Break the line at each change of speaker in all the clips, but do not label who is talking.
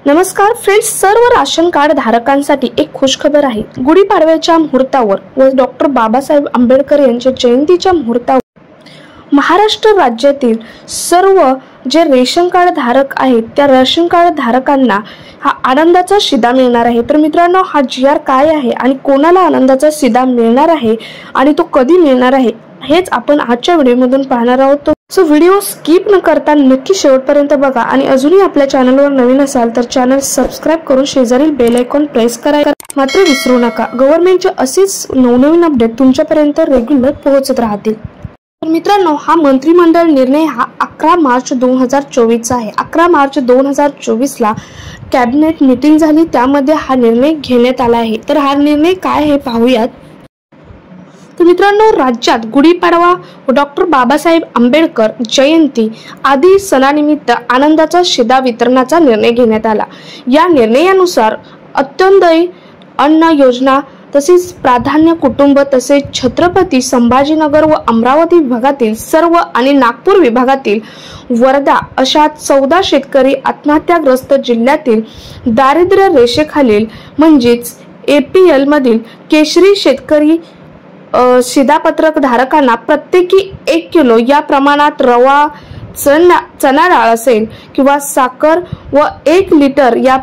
नमस्कार फ्रेंड्स, सर्व ration card धारकांसाठी एक खुशखबर आहे। गुढीपाडव्याच्या मुहूर्तावर व डॉक्टर बाबासाहेब आंबेडकर यांच्या जयंतीच्या मुहूर्तावर महाराष्ट्र राज्यातील सर्व जे रेशन कार्ड धारक आहेत त्या रेशन कार्ड धारकांना हा आनंदाचा शिधा मिळणार आहे। तर मित्रांनो, हा GR काय आहे आणि कोणाला आनंदाचा शिधा मिळणार आहे आणि तो कधी मिळणार आहे हेच आपण आजच्या व्हिडिओमधून पाहणार आहोत। सो व्हिडिओ स्किप न करता नक्की शेवटपर्यंत बघा आणि अजूनही आपल्या चॅनलवर नवीन असाल तर चॅनल सबस्क्राइब करून शेजारील बेल आयकॉन प्रेस करायला मात्र विसरू नका। गव्हर्नमेंटचे असेच नवनवीन अपडेट तुमच्यापर्यंत रेग्युलर पोहोचत राहतील। तर मित्रांनो, हा मंत्रिमंडळ निर्णय हा 11 मार्च 2024 चा आहे। 11 मार्च 2024 ला कॅबिनेट मीटिंग झाली, त्यामध्ये हा निर्णय घेण्यात आला आहे। तर हा निर्णय काय आहे पाहूयात। तर मित्रांनो, राज्यात गुढीपाडवा व डॉक्टर बाबासाहेब आंबेडकर जयंती आदी सणानिमित्त आनंदाचा शिधा वितरणाचा निर्णय घेण्यात आला। या निर्णयानुसार अंत्योदय अन्न योजना तसेच प्राधान्य कुटुंब तसेच छत्रपती संभाजीनगर व अमरावती विभागातील सर्व आणि नागपूर विभागातील वर्धा अशा 14 शेतकरी आत्महत्याग्रस्त जिल्ह्यातील दारिद्र्य रेषेखालील म्हणजेच APL मधील केशरी शेतकरी शिधापत्रक धारकांना प्रत्येकी 1 किलो या प्रमाणात रवा, चणा डाळ असेल किंवा साखर व 1 लिटर या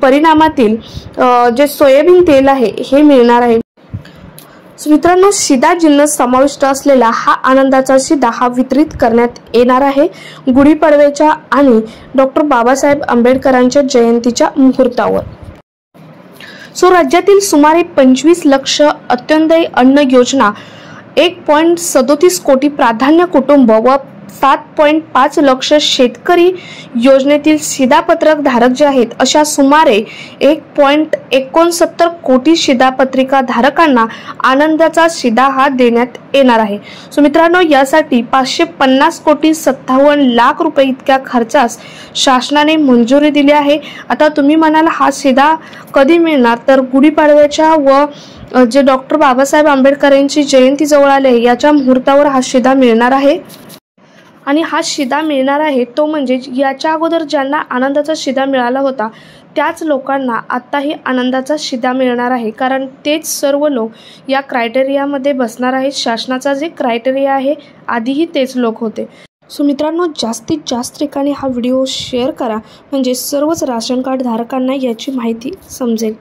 परिणामातील जे सोयाबीन तेल आहे हे मिळणार आहे। मित्रांनो, शिधा जिन्नस समाविष्ट असलेला हा आनंदाचा शिधा हा वितरित करण्यात येणार आहे गुढीपाडव्याच्या आणि डॉक्टर बाबासाहेब आंबेडकरांच्या जयंतीच्या मुहूर्तावर। राज्यातील सुमारे 25 लाख अंत्योदय अन्न योजना, 1.37 कोटी प्राधान्य कुटुंब व 7.5 लाख शेतकरी योजनेतील शिधापत्रक धारक जे आहेत अशा सुमारे 1.69 कोटी शिधापत्रिका धारकांना आनंदाचा शिधा हा देण्यात येणार आहे। मित्रांनो, यासाठी 550 कोटी 57 लाख रुपये इतक्या खर्चास शासनाने मंजुरी दिली आहे। आता तुम्ही म्हणाल हा शिधा कधी मिळणार, तर गुढीपाडव्याच्या व जे डॉक्टर बाबासाहेब आंबेडकर यांची जयंती जवळ आले याच्या मुहूर्तावर हा शिधा मिळणार आहे। आणि हा शिधा मिळणार आहे तो म्हणजे याच्या अगोदर ज्यांना आनंदाचा शिधा मिळाला होता त्याच लोकांना आताही आनंदाचा शिधा मिळणार आहे, कारण तेच सर्व लोक या क्रायटेरियामध्ये बसणार आहेत। शासनाचा जे क्रायटेरिया आहे आधीही तेच लोक होते। मित्रांनो, जास्तीत जास्त ठिकाणी हा व्हिडिओ शेअर करा म्हणजे सर्वच राशन कार्ड धारकांना याची माहिती समजेल।